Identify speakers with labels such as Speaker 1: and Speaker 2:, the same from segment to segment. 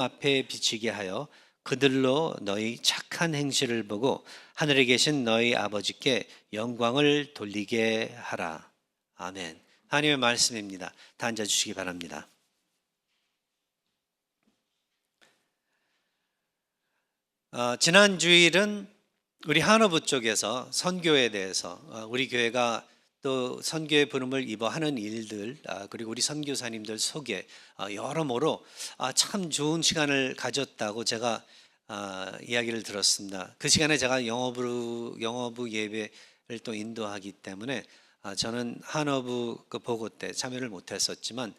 Speaker 1: 앞에 비치게 하여 그들로 너희 착한 행실을 보고 하늘에 계신 너희 아버지께 영광을 돌리게 하라. 아멘. 하나님의 말씀입니다. 다 앉아주시기 바랍니다. 지난 주일은 우리 한어부 쪽에서 선교에 대해서 우리 교회가 또 선교의 부름을 입어 하는 일들, 그리고 우리 선교사님들 속에 여러모로 참 좋은 시간을 가졌다고 제가 이야기를 들었습니다. 그 시간에 제가 영어부 예배를 또 인도하기 때문에 저는 한어부 그 보고 때 참여를 못했었지만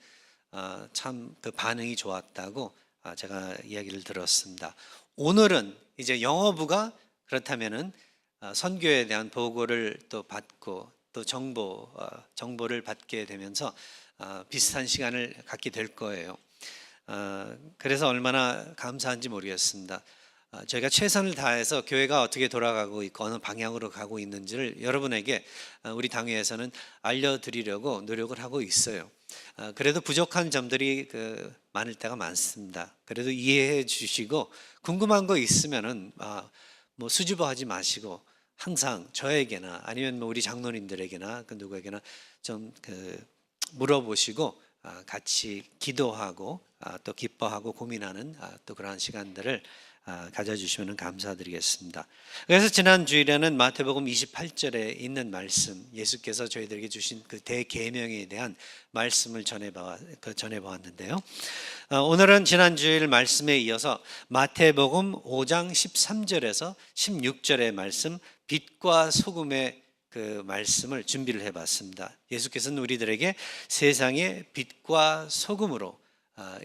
Speaker 1: 참 그 반응이 좋았다고 제가 이야기를 들었습니다. 오늘은 이제 영어부가 그렇다면은 선교에 대한 보고를 또 받고 또 정보를 받게 되면서 비슷한 시간을 갖게 될 거예요. 그래서 얼마나 감사한지 모르겠습니다. 저희가 최선을 다해서 교회가 어떻게 돌아가고 있고 어느 방향으로 가고 있는지를 여러분에게 우리 당회에서는 알려드리려고 노력을 하고 있어요. 그래도 부족한 점들이 많을 때가 많습니다. 그래도 이해해 주시고 궁금한 거 있으면은 뭐 수줍어하지 마시고 항상 저에게나 아니면 뭐 우리 장로님들에게나 그 누구에게나 좀 물어보시고 같이 기도하고 또 기뻐하고 고민하는 또 그러한 시간들을 가져주시면 감사드리겠습니다. 그래서 지난 주일에는 마태복음 28절에 있는 말씀, 예수께서 저희들에게 주신 그 대계명에 대한 말씀을 전해보았는데요. 오늘은 지난 주일 말씀에 이어서 마태복음 5장 13절에서 16절의 말씀, 빛과 소금의 그 말씀을 준비를 해봤습니다. 예수께서는 우리들에게 세상의 빛과 소금으로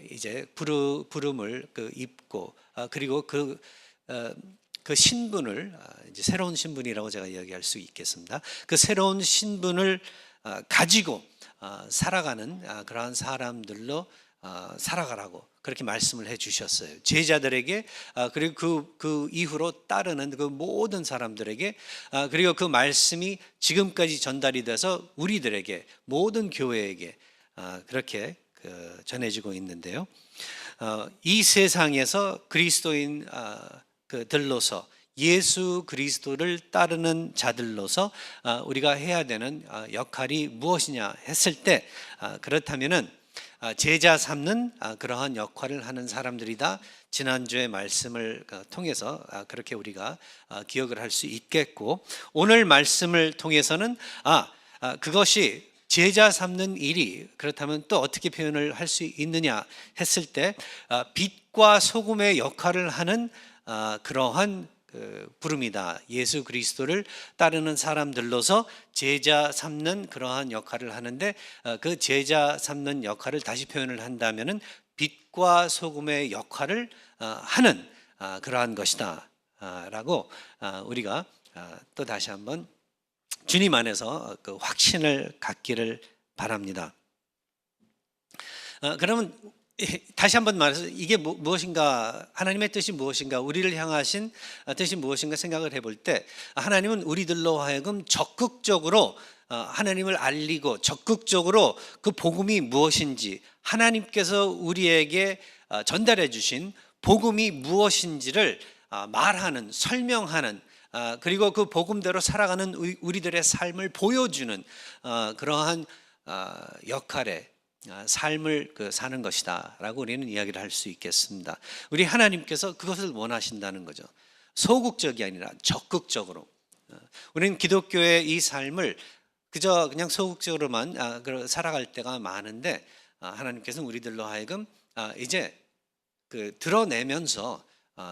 Speaker 1: 이제 부름을 입고 그리고 그 신분을 이제 새로운 신분이라고 제가 이야기할 수 있겠습니다. 그 새로운 신분을 가지고 살아가는 그러한 사람들로 살아가라고 그렇게 말씀을 해주셨어요. 제자들에게 그리고 그 이후로 따르는 그 모든 사람들에게 그리고 그 말씀이 지금까지 전달이 돼서 우리들에게 모든 교회에게 그렇게 전해지고 있는데요. 이 세상에서 그리스도인들로서 예수 그리스도를 따르는 자들로서 우리가 해야 되는 역할이 무엇이냐 했을 때 그렇다면은 제자 삼는 그러한 역할을 하는 사람들이다. 지난주의 말씀을 통해서 그렇게 우리가 기억을 할 수 있겠고, 오늘 말씀을 통해서는 그것이 제자 삼는 일이 그렇다면 또 어떻게 표현을 할 수 있느냐 했을 때 빛과 소금의 역할을 하는 그러한 부름이다. 예수 그리스도를 따르는 사람들로서 제자 삼는 그러한 역할을 하는데 그 제자 삼는 역할을 다시 표현을 한다면은 빛과 소금의 역할을 하는 그러한 것이다 라고 우리가 또 다시 한번 주님 안에서 그 확신을 갖기를 바랍니다. 그러면 다시 한번 말해서 이게 무엇인가, 하나님의 뜻이 무엇인가, 우리를 향하신 뜻이 무엇인가 생각을 해볼 때 하나님은 우리들로 하여금 적극적으로 하나님을 알리고 적극적으로 그 복음이 무엇인지, 하나님께서 우리에게 전달해 주신 복음이 무엇인지를 말하는, 설명하는, 그리고 그 복음대로 살아가는 우리들의 삶을 보여주는 그러한 역할의 삶을 사는 것이다 라고 우리는 이야기를 할 수 있겠습니다. 우리 하나님께서 그것을 원하신다는 거죠. 소극적이 아니라 적극적으로. 우리는 기독교의 이 삶을 그냥 소극적으로만 살아갈 때가 많은데 하나님께서는 우리들로 하여금 이제 드러내면서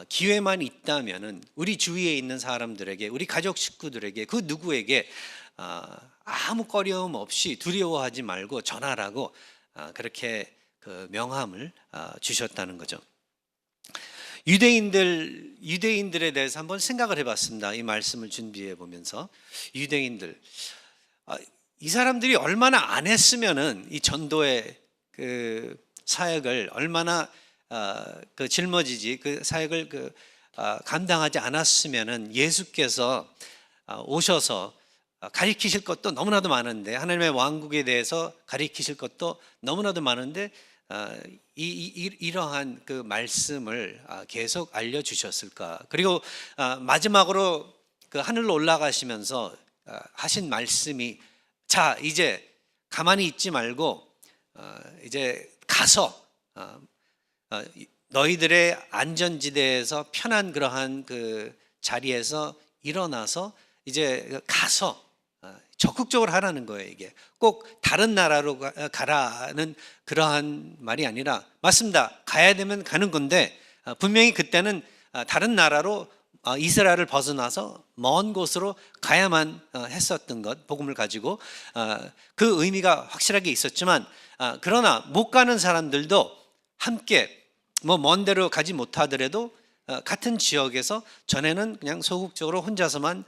Speaker 1: 기회만 있다면은 우리 주위에 있는 사람들에게, 우리 가족 식구들에게, 그 누구에게 아무 꺼려움 없이 두려워하지 말고 전하라고 그렇게 그 명함을 주셨다는 거죠. 유대인들에 대해서 한번 생각을 해봤습니다. 이 말씀을 준비해 보면서 유대인들, 이 사람들이 얼마나 안 했으면은 이 전도의 그 사역을 얼마나 짊어지지, 그 사역을 감당하지 않았으면은 예수께서 오셔서 가리키실 것도 너무나도 많은데, 하나님의 왕국에 대해서 가리키실 것도 너무나도 많은데 이러한 그 말씀을 계속 알려주셨을까? 그리고 마지막으로 그 하늘로 올라가시면서 하신 말씀이, 자 이제 가만히 있지 말고 이제 가서 너희들의 안전지대에서 편한 그러한 그 자리에서 일어나서 이제 가서 적극적으로 하라는 거예요. 이게 꼭 다른 나라로 가라는 그러한 말이 아니라, 맞습니다, 가야 되면 가는 건데 분명히 그때는 다른 나라로 이스라엘을 벗어나서 먼 곳으로 가야만 했었던 것, 복음을 가지고 그 의미가 확실하게 있었지만, 그러나 못 가는 사람들도 함께 뭐 먼 데로 가지 못하더라도 같은 지역에서 전에는 그냥 소극적으로 혼자서만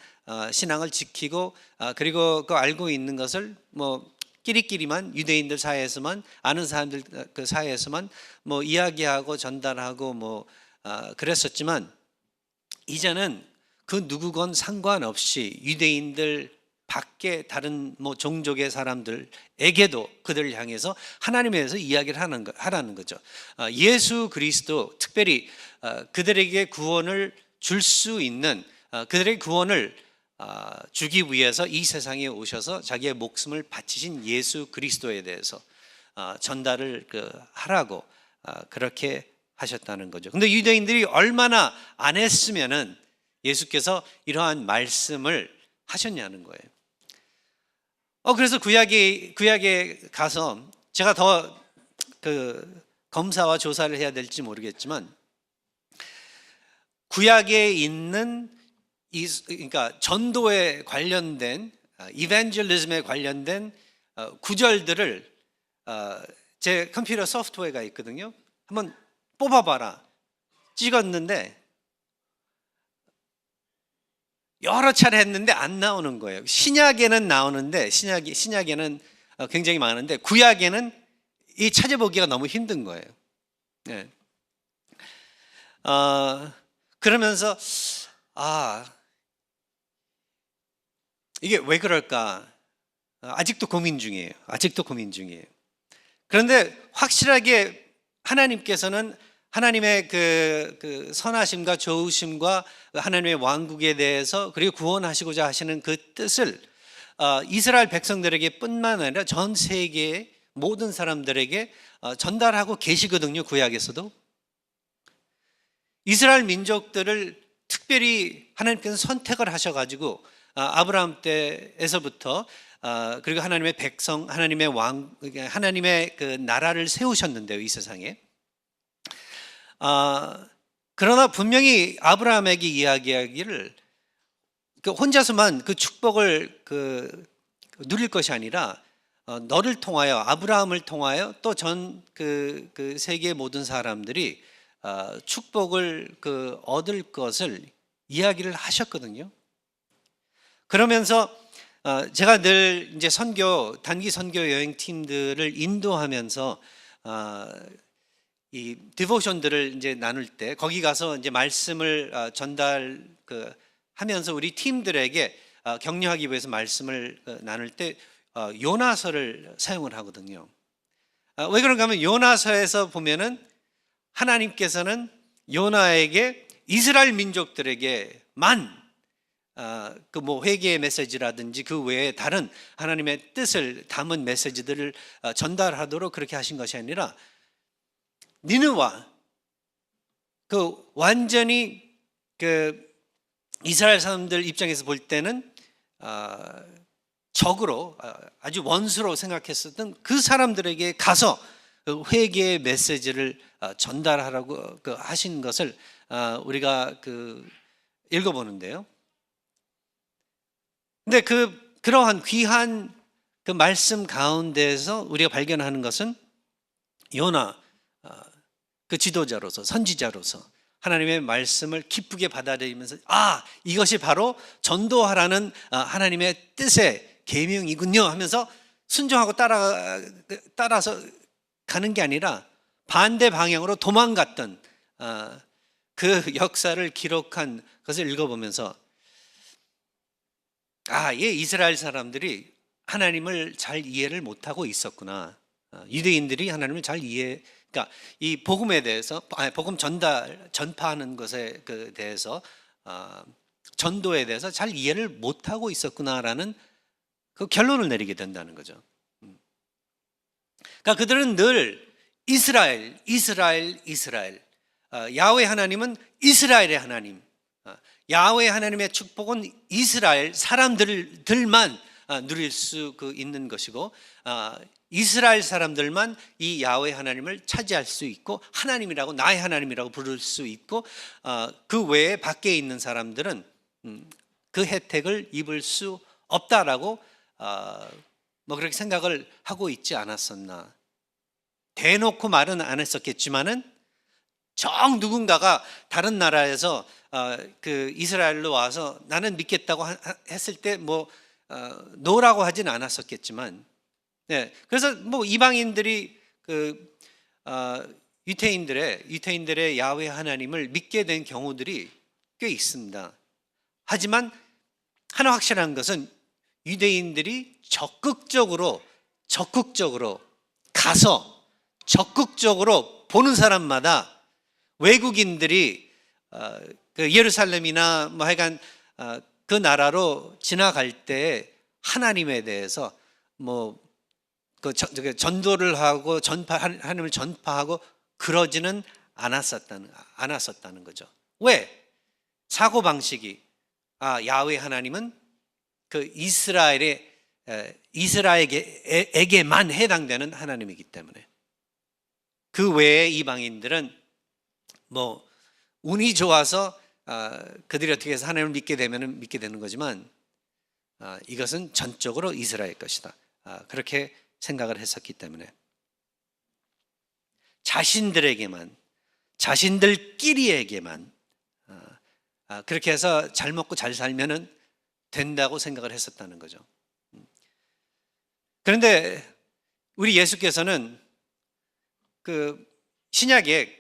Speaker 1: 신앙을 지키고, 그리고 그 알고 있는 것을 뭐 끼리끼리만, 유대인들 사이에서만, 아는 사람들 그 사이에서만 뭐 이야기하고 전달하고 뭐 그랬었지만, 이제는 그 누구건 상관없이 유대인들 밖에 다른 뭐 종족의 사람들에게도 그들을 향해서 하나님에 대해서 이야기를 하라는 거죠. 예수 그리스도, 특별히 그들에게 구원을 줄 수 있는, 그들의 구원을 주기 위해서 이 세상에 오셔서 자기의 목숨을 바치신 예수 그리스도에 대해서 전달을 하라고 그렇게 하셨다는 거죠. 근데 유대인들이 얼마나 안 했으면은 예수께서 이러한 말씀을 하셨냐는 거예요. 그래서 구약에 가서 제가 더 검사와 조사를 해야 될지 모르겠지만, 구약에 있는 그러니까 전도에 관련된, 이벤젤리즘에 관련된 구절들을 제 컴퓨터 소프트웨어가 있거든요. 한번 뽑아봐라 찍었는데 여러 차례 했는데 안 나오는 거예요. 신약에는 나오는데, 신약에는 굉장히 많은데 구약에는 이 찾아보기가 너무 힘든 거예요. 네. 그러면서 이게 왜 그럴까? 아직도 고민 중이에요. 그런데 확실하게 하나님께서는 하나님의 그 선하심과 좋으심과 하나님의 왕국에 대해서, 그리고 구원하시고자 하시는 그 뜻을 이스라엘 백성들에게 뿐만 아니라 전 세계의 모든 사람들에게 전달하고 계시거든요. 구약에서도 이스라엘 민족들을 특별히 하나님께서 선택을 하셔가지고 아브라함 때에서부터 그리고 하나님의 백성, 하나님의 왕, 하나님의 그 나라를 세우셨는데요, 이 세상에. 그러나 분명히 아브라함에게 이야기하기를 혼자서만 그 축복을 누릴 것이 아니라 너를 통하여, 아브라함을 통하여 또 전 그 세계의 모든 사람들이 축복을 얻을 것을 이야기를 하셨거든요. 그러면서 제가 늘 이제 단기 선교 여행 팀들을 인도하면서 이 디보션들을 이제 나눌 때, 거기 가서 이제 말씀을 하면서 우리 팀들에게 격려하기 위해서 말씀을 나눌 때 요나서를 사용을 하거든요. 왜 그런가 하면, 요나서에서 보면은 하나님께서는 요나에게 이스라엘 민족들에게만 뭐 회개의 메시지라든지 그 외에 다른 하나님의 뜻을 담은 메시지들을 전달하도록 그렇게 하신 것이 아니라, 니느와 완전히 이스라엘 사람들 입장에서 볼 때는 적으로, 아주 원수로 생각했었던 그 사람들에게 가서 회개의 메시지를 전달하라고 하신 것을 우리가 읽어보는데요. 근데 그러한 귀한 그 말씀 가운데에서 우리가 발견하는 것은, 요나 그 지도자로서, 선지자로서 하나님의 말씀을 기쁘게 받아들이면서, 이것이 바로 전도하라는 하나님의 뜻의 계명이군요 하면서 순종하고 따라서 가는 게 아니라 반대 방향으로 도망갔던 그 역사를 기록한 것을 읽어보면서, 이스라엘 사람들이 하나님을 잘 이해를 못하고 있었구나. 유대인들이 하나님을 잘 그러니까 이 복음에 대해서, 복음 전파하는 것에 대해서, 전도에 대해서 잘 이해를 못하고 있었구나라는 그 결론을 내리게 된다는 거죠. 그러니까 그들은 늘 이스라엘, 이스라엘, 이스라엘. 야훼 하나님은 이스라엘의 하나님. 야훼 하나님의 축복은 이스라엘 사람들만 누릴 수 있는 것이고, 이스라엘 사람들만 이 야훼 하나님을 차지할 수 있고 하나님이라고, 나의 하나님이라고 부를 수 있고, 그 외에 밖에 있는 사람들은 그 혜택을 입을 수 없다라고 그렇게 생각을 하고 있지 않았었나. 대놓고 말은 안 했었겠지만은 누군가가 다른 나라에서 그 이스라엘로 와서 나는 믿겠다고 했을 때 노라고 하진 않았었겠지만, 네, 그래서 이방인들이 유태인들의 야훼 하나님을 믿게 된 경우들이 꽤 있습니다. 하지만 하나 확실한 것은 유대인들이 적극적으로 가서 적극적으로 보는 사람마다, 외국인들이 예루살렘이나 하여간 그 나라로 지나갈 때 하나님에 대해서 전도를 하고 하나님을 전파하고 그러지는 않았었다는 거죠. 왜? 사고 방식이 야훼 하나님은 그 이스라엘에게만 해당되는 하나님이기 때문에, 그 외의 이방인들은 운이 좋아서 그들이 어떻게 해서 하나님을 믿게 되면 믿게 되는 거지만, 이것은 전적으로 이스라엘 것이다, 그렇게 생각을 했었기 때문에 자신들끼리에게만 그렇게 해서 잘 먹고 잘 살면은 된다고 생각을 했었다는 거죠. 그런데 우리 예수께서는 그 신약에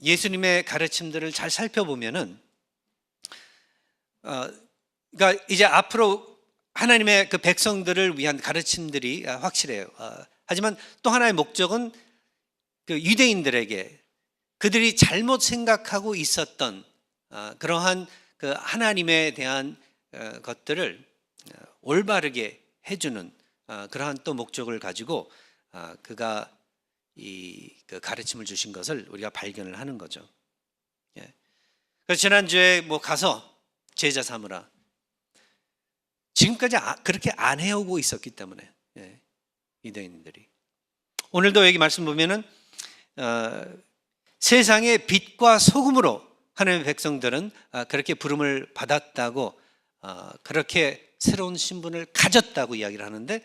Speaker 1: 예수님의 가르침들을 잘 살펴보면은, 그러니까 이제 앞으로 하나님의 그 백성들을 위한 가르침들이 확실해요. 하지만 또 하나의 목적은 그 유대인들에게 그들이 잘못 생각하고 있었던 그러한 그 하나님에 대한 것들을 올바르게 해주는 그러한 또 목적을 가지고 그가 그 가르침을 주신 것을 우리가 발견을 하는 거죠. 그래서 지난주에 가서 제자 삼으라, 지금까지 그렇게 안 해오고 있었기 때문에, 유대인들이. 오늘도 여기 말씀 보면은 세상의 빛과 소금으로 하나님의 백성들은 그렇게 부름을 받았다고, 그렇게 새로운 신분을 가졌다고 이야기를 하는데,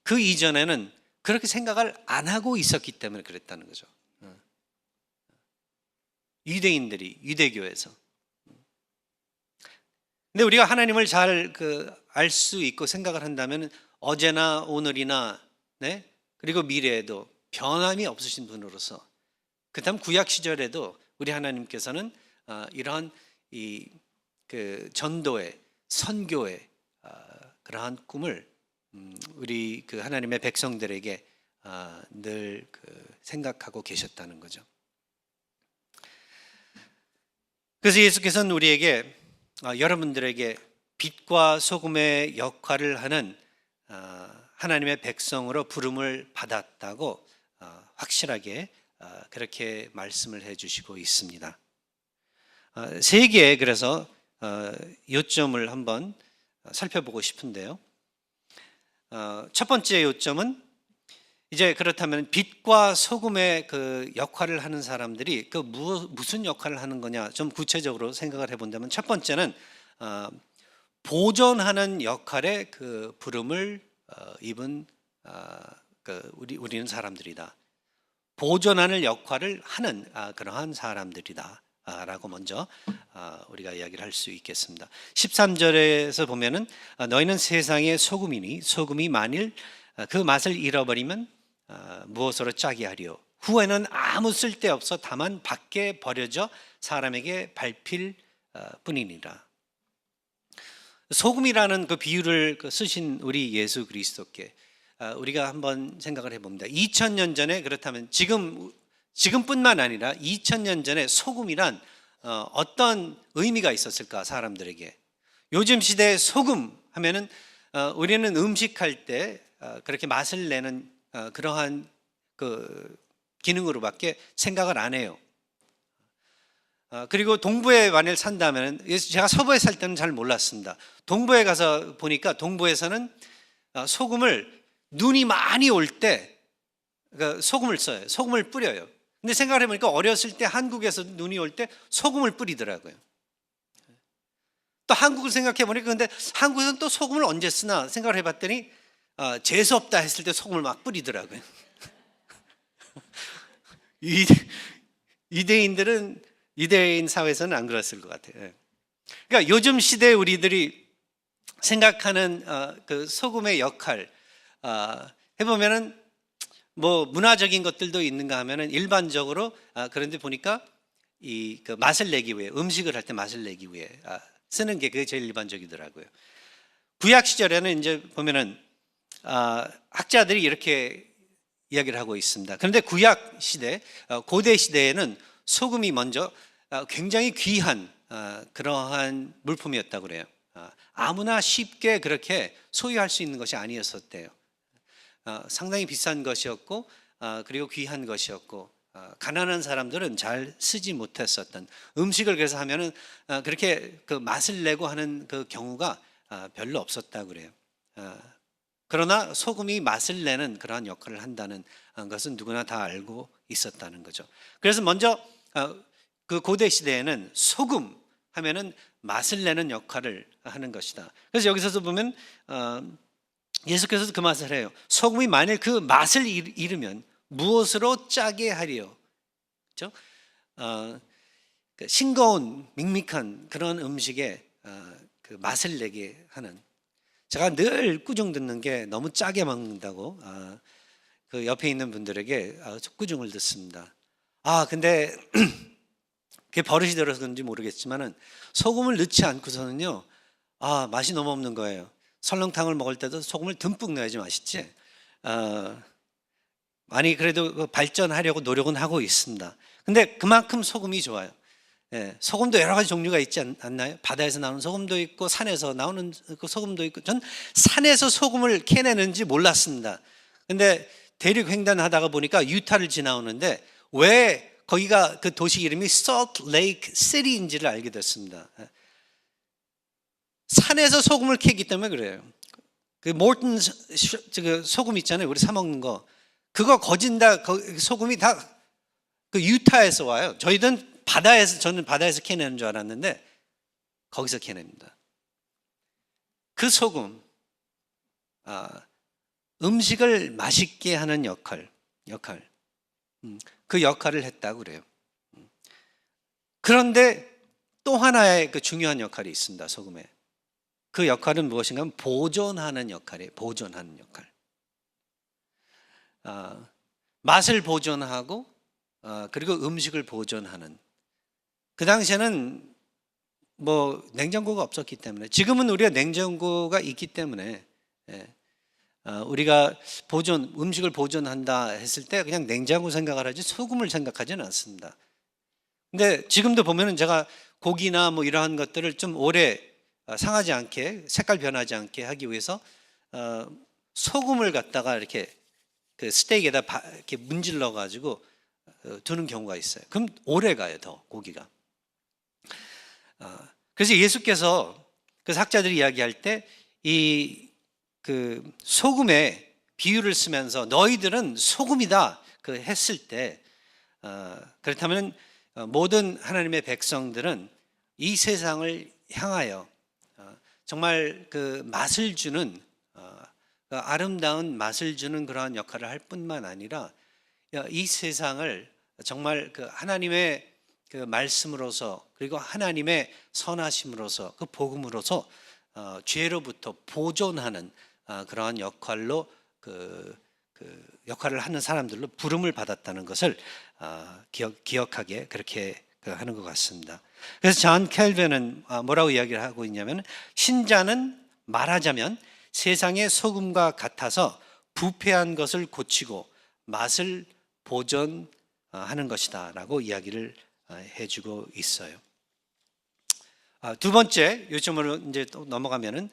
Speaker 1: 그 이전에는 그렇게 생각을 안 하고 있었기 때문에 그랬다는 거죠. 유대교에서. 근데 우리가 하나님을 잘 알 수 있고 생각을 한다면, 어제나 오늘이나, 네, 그리고 미래에도 변함이 없으신 분으로서, 그다음 구약 시절에도 우리 하나님께서는 이러한 그 전도의, 선교의 그러한 꿈을 우리 그 하나님의 백성들에게 늘 생각하고 계셨다는 거죠. 그래서 예수께서는 우리에게, 여러분들에게 빛과 소금의 역할을 하는 하나님의 백성으로 부름을 받았다고 확실하게 그렇게 말씀을 해주시고 있습니다. 세 개의 그래서 요점을 한번 살펴보고 싶은데요. 첫 번째 요점은, 이제 그렇다면 빛과 소금의 그 역할을 하는 사람들이 무슨 역할을 하는 거냐, 좀 구체적으로 생각을 해본다면, 첫 번째는 보존하는 역할의 그 부름을 입은 우리는 사람들이다. 보존하는 역할을 하는 그러한 사람들이다 라고 먼저 우리가 이야기를 할 수 있겠습니다. 13절에서 보면은, 너희는 세상의 소금이니 소금이 만일 그 맛을 잃어버리면 무엇으로 짜게 하리요? 후에는 아무 쓸데없어 다만 밖에 버려져 사람에게 밟힐 뿐이니라. 소금이라는 그 비유를 쓰신 우리 예수 그리스도께 우리가 한번 생각을 해봅니다. 2000년 전에 그렇다면 지금뿐만 아니라 2000년 전에 소금이란 어떤 의미가 있었을까 사람들에게. 요즘 시대의 소금 하면은 우리는 음식할 때 그렇게 맛을 내는 그러한 그 기능으로밖에 생각을 안 해요. 그리고 동부에 만일 산다면, 제가 서부에 살 때는 잘 몰랐습니다. 동부에 가서 보니까 동부에서는 소금을 눈이 많이 올 때 소금을 써요. 소금을 뿌려요. 근데 생각을 해보니까 어렸을 때 한국에서 눈이 올 때 소금을 뿌리더라고요. 또 한국을 생각해 보니까 근데 한국에서는 또 소금을 언제 쓰나 생각을 해봤더니 재수 없다 했을 때 소금을 막 뿌리더라고요. 이대인 사회에서는 안 그랬을 것 같아요. 그러니까 요즘 시대에 우리들이 생각하는 그 소금의 역할 해보면은 뭐 문화적인 것들도 있는가 하면은 일반적으로 그런데 보니까 그 맛을 내기 위해, 음식을 할 때 맛을 내기 위해 쓰는 게 그게 제일 일반적이더라고요. 구약 시절에는 이제 보면은 학자들이 이렇게 이야기를 하고 있습니다. 그런데 구약 시대, 고대 시대에는 소금이 먼저 굉장히 귀한 그러한 물품이었다고 그래요. 아무나 쉽게 그렇게 소유할 수 있는 것이 아니었었대요. 상당히 비싼 것이었고 그리고 귀한 것이었고 가난한 사람들은 잘 쓰지 못했었던 음식을 그래서 하면은 그렇게 그 맛을 내고 하는 그 경우가 별로 없었다고 그래요. 그러나 소금이 맛을 내는 그러한 역할을 한다는 것은 누구나 다 알고 있었다는 거죠. 그래서 먼저 그 고대 시대에는 소금 하면은 맛을 내는 역할을 하는 것이다. 그래서 여기서도 보면 예수께서도 그 맛을 해요. 소금이 만일 그 맛을 잃으면 무엇으로 짜게 하리요? 그렇죠? 싱거운 밍밍한 그런 음식에 그 맛을 내게 하는. 제가 늘 꾸중 듣는 게 너무 짜게 먹는다고 그 옆에 있는 분들에게 꾸중을 듣습니다. 근데 그게 버릇이 들어서 그런지 모르겠지만은 소금을 넣지 않고서는요 맛이 너무 없는 거예요. 설렁탕을 먹을 때도 소금을 듬뿍 넣어야지 맛있지. 많이 그래도 발전하려고 노력은 하고 있습니다. 근데 그만큼 소금이 좋아요. 소금도 여러 가지 종류가 있지 않나요? 바다에서 나오는 소금도 있고 산에서 나오는 소금도 있고. 전 산에서 소금을 캐내는지 몰랐습니다. 근데 대륙 횡단하다가 보니까 유타를 지나오는데 왜 거기가 그 도시 이름이 Salt Lake City인지를 알게 됐습니다. 산에서 소금을 캐기 때문에 그래요. 그 몰튼 소금 있잖아요. 우리 사 먹는 거. 그거 거진다 소금이 다 그 유타에서 와요. 저는 바다에서 캐내는 줄 알았는데 거기서 캐냅니다. 그 소금, 음식을 맛있게 하는 역할, 그 역할을 했다고 그래요. 그런데 또 하나의 그 중요한 역할이 있습니다. 소금에. 그 역할은 무엇인가 하면 보존하는 역할이에요. 보존하는 역할. 맛을 보존하고 그리고 음식을 보존하는. 그 당시에는 뭐 냉장고가 없었기 때문에, 지금은 우리가 냉장고가 있기 때문에 우리가 음식을 보존한다 했을 때 그냥 냉장고 생각을 하지 소금을 생각하지는 않습니다. 근데 지금도 보면은 제가 고기나 뭐 이러한 것들을 좀 오래 상하지 않게, 색깔 변하지 않게 하기 위해서 소금을 갖다가 이렇게 그 스테이크에다 이렇게 문질러 가지고 두는 경우가 있어요. 그럼 오래 가요, 더 고기가. 그래서 예수께서 그 학자들이 이야기할 때 그 소금의 비유를 쓰면서 너희들은 소금이다 그 했을 때, 그렇다면 모든 하나님의 백성들은 이 세상을 향하여 정말 그 맛을 주는 그 아름다운 맛을 주는 그러한 역할을 할 뿐만 아니라 이 세상을 정말 그 하나님의 그 말씀으로서 그리고 하나님의 선하심으로서 그 복음으로서 죄로부터 보존하는 그러한 역할로 그 역할을 하는 사람들로 부름을 받았다는 것을 기억하게 그렇게 하는 것 같습니다. 그래서 존 켈빈은 뭐라고 이야기를 하고 있냐면, 신자는 말하자면 세상의 소금과 같아서 부패한 것을 고치고 맛을 보존하는 것이다라고 이야기를 해주고 있어요. 두 번째 요점으로 이제 또 넘어가면은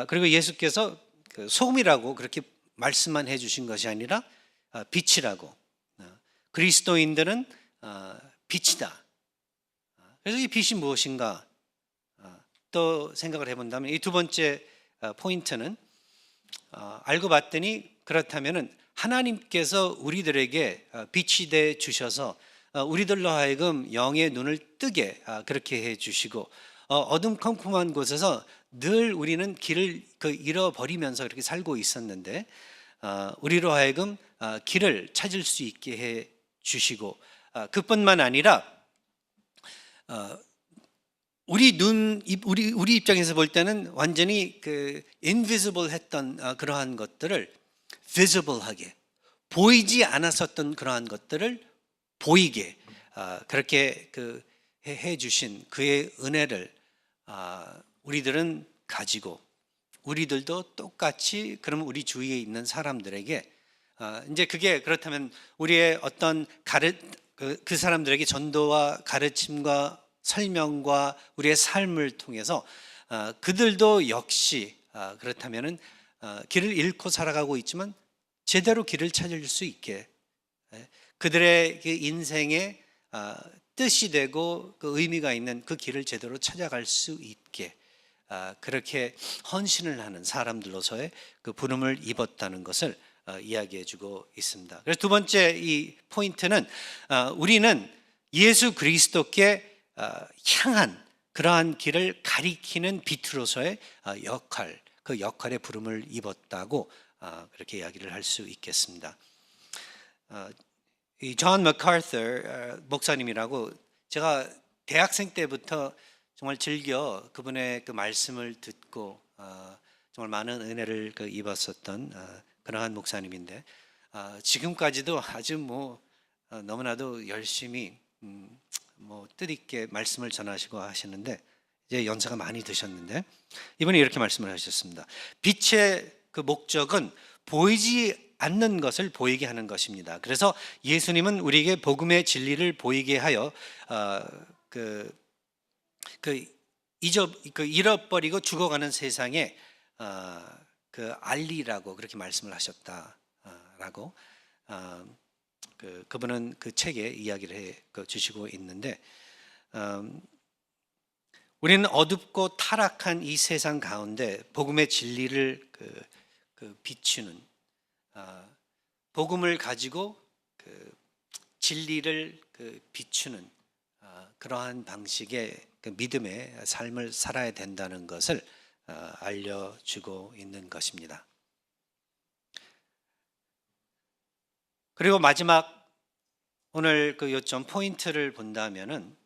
Speaker 1: 그리고 예수께서 그 소금이라고 그렇게 말씀만 해주신 것이 아니라 빛이라고, 그리스도인들은 빛이다. 그래서 이 빛이 무엇인가 또 생각을 해본다면 이 두 번째 포인트는 알고 봤더니 그렇다면은 하나님께서 우리들에게 빛이 돼 주셔서 우리들로 하여금 영의 눈을 뜨게 그렇게 해 주시고 어둠컴컴한 곳에서 늘 우리는 길을 잃어버리면서 그렇게 살고 있었는데 우리로 하여금 길을 찾을 수 있게 해 주시고 그뿐만 아니라 우리 입장에서 볼 때는 완전히 그 invisible 했던 그러한 것들을 visible하게, 보이지 않았었던 그러한 것들을 보이게 그렇게 해 주신 그의 은혜를 우리들은 가지고 우리들도 똑같이 그러면 우리 주위에 있는 사람들에게 이제 그게 그렇다면 우리의 어떤 그 사람들에게 전도와 가르침과 설명과 우리의 삶을 통해서 그들도 역시 그렇다면은 길을 잃고 살아가고 있지만 제대로 길을 찾을 수 있게 그들의 인생의 뜻이 되고 그 의미가 있는 그 길을 제대로 찾아갈 수 있게 그렇게 헌신을 하는 사람들로서의 그 부름을 입었다는 것을 이야기해주고 있습니다. 그래서 두 번째 이 포인트는 우리는 예수 그리스도께 향한 그러한 길을 가리키는 빛으로서의 역할, 그 역할의 부름을 입었다고 그렇게 이야기를 할 수 있겠습니다. 이 존 맥카터 목사님이라고 제가 대학생 때부터 정말 즐겨 그분의 그 말씀을 듣고 정말 많은 은혜를 입었었던 그러한 목사님인데 지금까지도 아주 너무나도 열심히 뜻있게 말씀을 전하시고 하시는데 이제 연세가 많이 드셨는데 이분이 이렇게 말씀을 하셨습니다. 빛의 그 목적은 보이지 않는 것을 보이게 하는 것입니다. 그래서 예수님은 우리에게 복음의 진리를 보이게 하여 잃어버리고 죽어가는 세상에 알리라고 그렇게 말씀을 하셨다라고 그분은 그 책에 이야기를 해 주시고 있는데 우리는 어둡고 타락한 이 세상 가운데 복음의 진리를 비추는 복음을 가지고 진리를 비추는 그러한 방식의 믿음의 삶을 살아야 된다는 것을 알려주고 있는 것입니다. 그리고 마지막 오늘 그 요점 포인트를 본다면은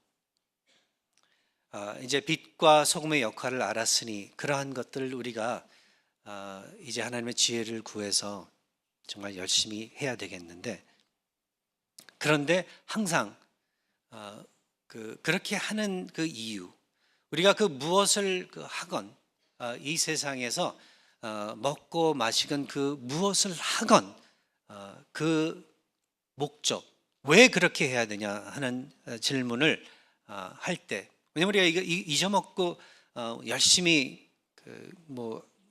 Speaker 1: 이제 빛과 소금의 역할을 알았으니 그러한 것들을 우리가 이제 하나님의 지혜를 구해서 정말 열심히 해야 되겠는데 그런데 항상 그렇게 하는 그 이유 우리가 그 무엇을 하건 이 세상에서 먹고 마시건 그 무엇을 하건 그 목적 왜 그렇게 해야 되냐 하는 질문을 할 때 왜냐면 우리가 이거 잊어먹고 열심히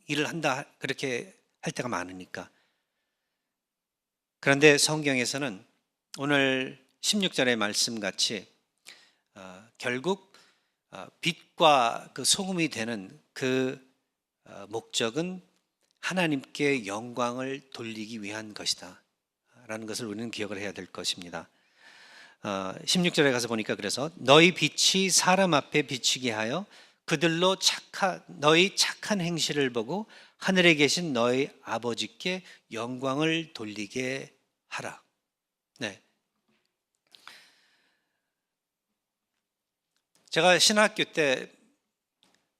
Speaker 1: 일을 한다 그렇게 할 때가 많으니까 그런데 성경에서는 오늘 16절의 말씀 같이 결국 빛과 그 소금이 되는 그 목적은 하나님께 영광을 돌리기 위한 것이다 라는 것을 우리는 기억을 해야 될 것입니다. 16절에 가서 보니까 그래서 너희 빛이 사람 앞에 비치게 하여 그들로 너희 착한 행실을 보고 하늘에 계신 너희 아버지께 영광을 돌리게 하라. 네. 제가 신학교 때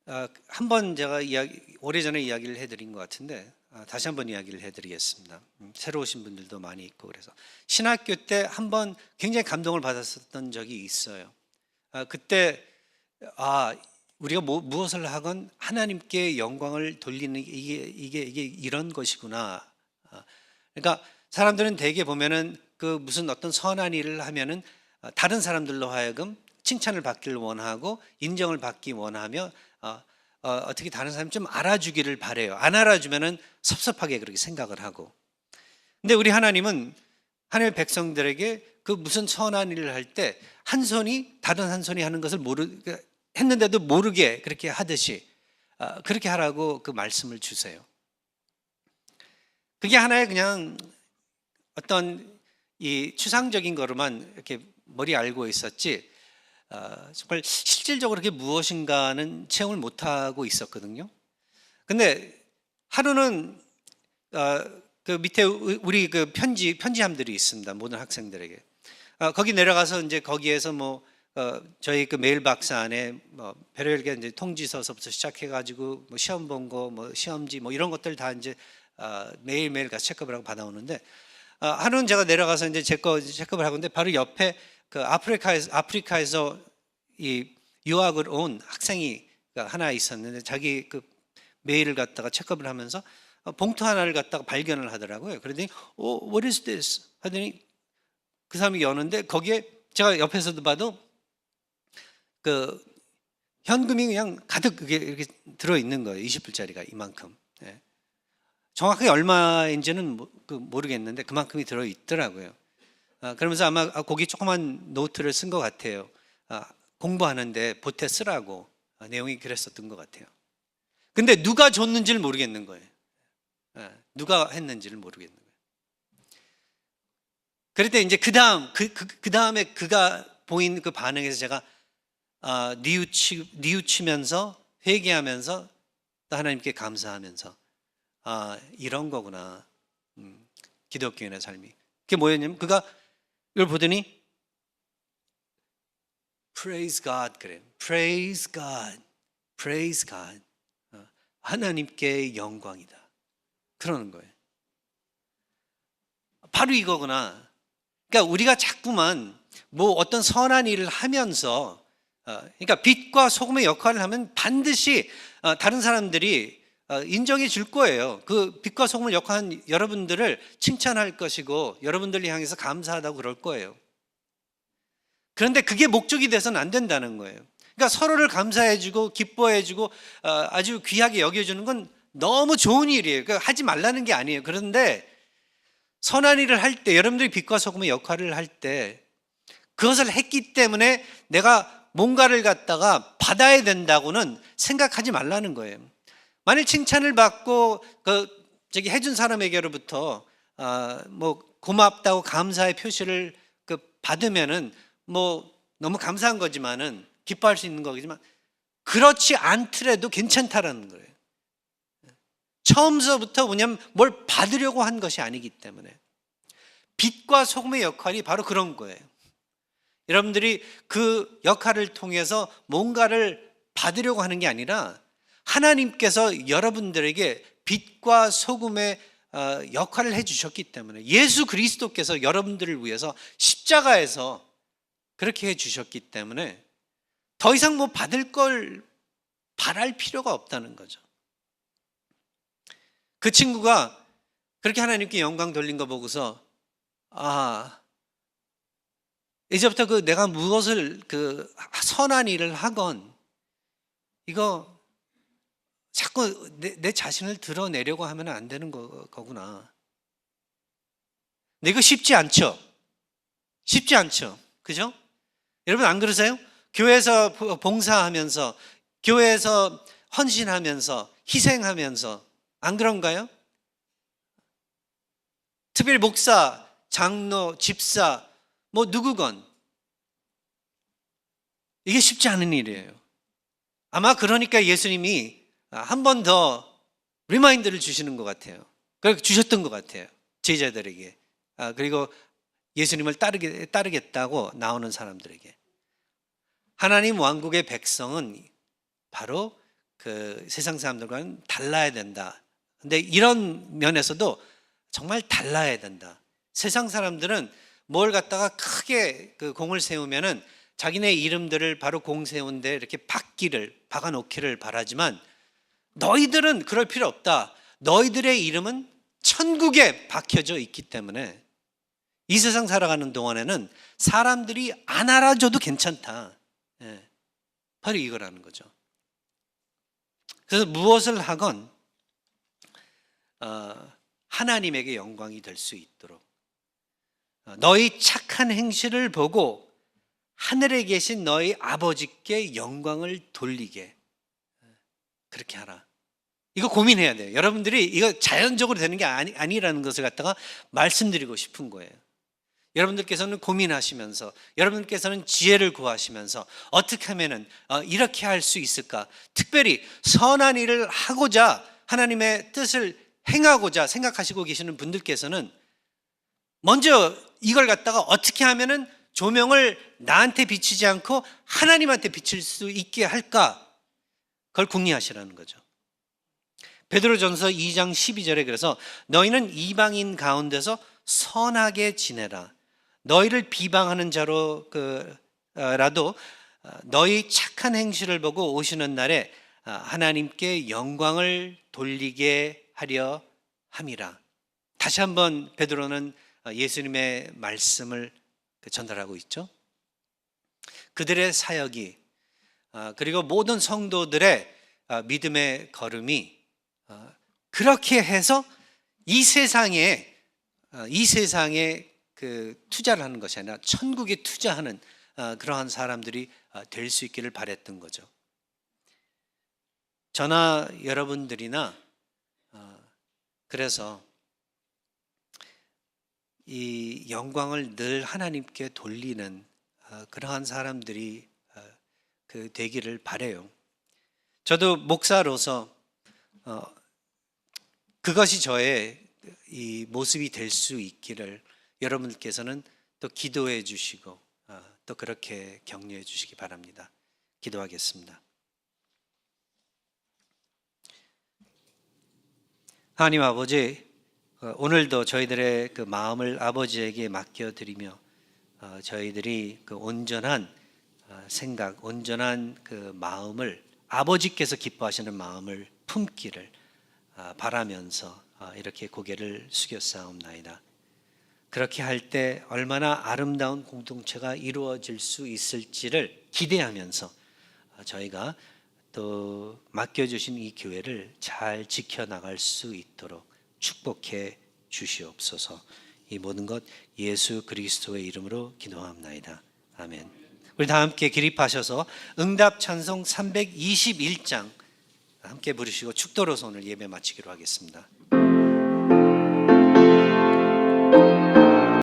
Speaker 1: 한 번 제가 오래전에 이야기를 해드린 것 같은데 다시 한번 이야기를 해드리겠습니다. 새로 오신 분들도 많이 있고 그래서 신학교 때 한 번 굉장히 감동을 받았었던 적이 있어요. 그때 우리가 무엇을 하건 하나님께 영광을 돌리는 이게 이런 것이구나. 그러니까 사람들은 대개 보면은 그 무슨 어떤 선한 일을 하면은 다른 사람들로 하여금 칭찬을 받기를 원하고 인정을 받기 원하며 어떻게 다른 사람이 좀 알아주기를 바래요. 안 알아주면은 섭섭하게 그렇게 생각을 하고. 근데 우리 하나님은 하나님의 백성들에게 그 무슨 선한 일을 할 때 한 손이 다른 한 손이 하는 것을 했는데도 모르게 그렇게 하듯이 그렇게 하라고 그 말씀을 주세요. 그게 하나의 그냥 어떤 이 추상적인 거로만 이렇게 머리 알고 있었지 정말 실질적으로 그게 무엇인가는 체험을 못하고 있었거든요. 근데 하루는 그 밑에 우리 그 편지함들이 있습니다. 모든 학생들에게. 거기 내려가서 이제 거기에서 저희 그 메일박스 안에 별의별 이제 통지서서부터 시작해가지고 시험 본 거, 시험지 이런 것들 다 이제 매일매일 가서 체크업을 하고 받아오는데 하루는 제가 내려가서 이제 제 거 체크업을 하고 있는데 바로 옆에 그 아프리카에서 이 유학을 온 학생이 하나 있었는데 자기 그 메일을 갖다가 체크업을 하면서 봉투 하나를 갖다가 발견을 하더라고요. 그러더니 what is this? 하더니 그 사람이 여는데 거기에 제가 옆에서도 봐도 그 현금이 그냥 가득 그게 이렇게 들어 있는 거예요. 20불짜리가 이만큼. 예. 정확하게 얼마인지는 모르겠는데 그만큼이 들어 있더라고요. 그러면서 아마 거기 조그만 노트를 쓴 것 같아요. 공부하는데 보태 쓰라고 내용이 그랬었던 것 같아요. 근데 누가 줬는지를 모르겠는 거예요. 누가 했는지를 모르겠는 거예요. 그럴 때 이제 그 다음에 그가 보인 그 반응에서 제가 뉘우치면서 회개하면서 또 하나님께 감사하면서 이런 거구나. 기독교인의 삶이. 그게 뭐였냐면 그가 이걸 보더니 Praise God 그래요. Praise God. Praise God. 하나님께 영광이다. 그러는 거예요. 바로 이거구나. 그러니까 우리가 자꾸만 어떤 선한 일을 하면서 그러니까 빛과 소금의 역할을 하면 반드시 다른 사람들이 인정해 줄 거예요. 그 빛과 소금을 역할한 여러분들을 칭찬할 것이고 여러분들을 향해서 감사하다고 그럴 거예요. 그런데 그게 목적이 돼서는 안 된다는 거예요. 그러니까 서로를 감사해주고 기뻐해주고 아주 귀하게 여겨주는 건 너무 좋은 일이에요. 그러니까 하지 말라는 게 아니에요. 그런데 선한 일을 할 때 여러분들이 빛과 소금의 역할을 할 때 그것을 했기 때문에 내가 뭔가를 갖다가 받아야 된다고는 생각하지 말라는 거예요. 만일 칭찬을 받고 해준 사람에게로부터 고맙다고 감사의 표시를 받으면은 너무 감사한 거지만은 기뻐할 수 있는 거지만 그렇지 않더라도 괜찮다라는 거예요. 처음서부터 뭐냐면 뭘 받으려고 한 것이 아니기 때문에 빛과 소금의 역할이 바로 그런 거예요. 여러분들이 그 역할을 통해서 뭔가를 받으려고 하는 게 아니라 하나님께서 여러분들에게 빛과 소금의 역할을 해주셨기 때문에 예수 그리스도께서 여러분들을 위해서 십자가에서 그렇게 해주셨기 때문에 더 이상 받을 걸 바랄 필요가 없다는 거죠. 그 친구가 그렇게 하나님께 영광 돌린 거 보고서 이제부터 내가 무엇을 선한 일을 하건 이거 자꾸 내 자신을 드러내려고 하면 안 되는 거구나. 근데 이거 쉽지 않죠? 쉽지 않죠? 그죠? 여러분 안 그러세요? 교회에서 봉사하면서 교회에서 헌신하면서 희생하면서 안 그런가요? 특별히 목사, 장로, 집사 누구건 이게 쉽지 않은 일이에요. 아마 그러니까 예수님이 한 번 더 리마인드를 주시는 것 같아요. 그렇게 주셨던 것 같아요. 제자들에게. 그리고 예수님을 따르겠다고 나오는 사람들에게. 하나님 왕국의 백성은 바로 그 세상 사람들과는 달라야 된다. 근데 이런 면에서도 정말 달라야 된다. 세상 사람들은 뭘 갖다가 크게 공을 세우면은 자기네 이름들을 바로 공 세운데 이렇게 박아놓기를 바라지만 너희들은 그럴 필요 없다. 너희들의 이름은 천국에 박혀져 있기 때문에 이 세상 살아가는 동안에는 사람들이 안 알아줘도 괜찮다. 예, 바로 이거라는 거죠. 그래서 무엇을 하건 하나님에게 영광이 될 수 있도록 너희 착한 행실을 보고 하늘에 계신 너희 아버지께 영광을 돌리게 그렇게 하라. 이거 고민해야 돼요. 여러분들이 이거 자연적으로 되는 게 아니라는 것을 갖다가 말씀드리고 싶은 거예요. 여러분들께서는 고민하시면서, 여러분들께서는 지혜를 구하시면서 어떻게 하면은 이렇게 할 수 있을까? 특별히 선한 일을 하고자 하나님의 뜻을 행하고자 생각하시고 계시는 분들께서는 먼저 이걸 갖다가 어떻게 하면은 조명을 나한테 비추지 않고 하나님한테 비칠 수 있게 할까? 그걸 궁리하시라는 거죠. 베드로전서 2장 12절에 그래서 너희는 이방인 가운데서 선하게 지내라. 너희를 비방하는 자로라도 너희 착한 행실을 보고 오시는 날에 하나님께 영광을 돌리게 하려 함이라. 다시 한번 베드로는 예수님의 말씀을 전달하고 있죠. 그들의 사역이 그리고 모든 성도들의 믿음의 걸음이 그렇게 해서 이 세상에 그 투자를 하는 것이 아니라 천국에 투자하는 그러한 사람들이 될 수 있기를 바랬던 거죠. 저나 여러분들이나 그래서 이 영광을 늘 하나님께 돌리는 그러한 사람들이 되기를 바래요. 저도 목사로서 그것이 저의 이 모습이 될 수 있기를 여러분께서는 또 기도해 주시고 또 그렇게 격려해 주시기 바랍니다. 기도하겠습니다. 하나님 아버지, 오늘도 저희들의 그 마음을 아버지에게 맡겨드리며 저희들이 그 온전한 생각, 온전한 그 마음을 아버지께서 기뻐하시는 마음을 품기를 바라면서 이렇게 고개를 숙였사옵나이다. 그렇게 할 때 얼마나 아름다운 공동체가 이루어질 수 있을지를 기대하면서 저희가 또 맡겨주신 이 교회를 잘 지켜나갈 수 있도록 축복해 주시옵소서. 이 모든 것 예수 그리스도의 이름으로 기도합나이다. 아멘. 우리 다 함께 기립하셔서 응답 찬송 321장 함께 부르시고 축도로서 오늘 예배 마치기로 하겠습니다.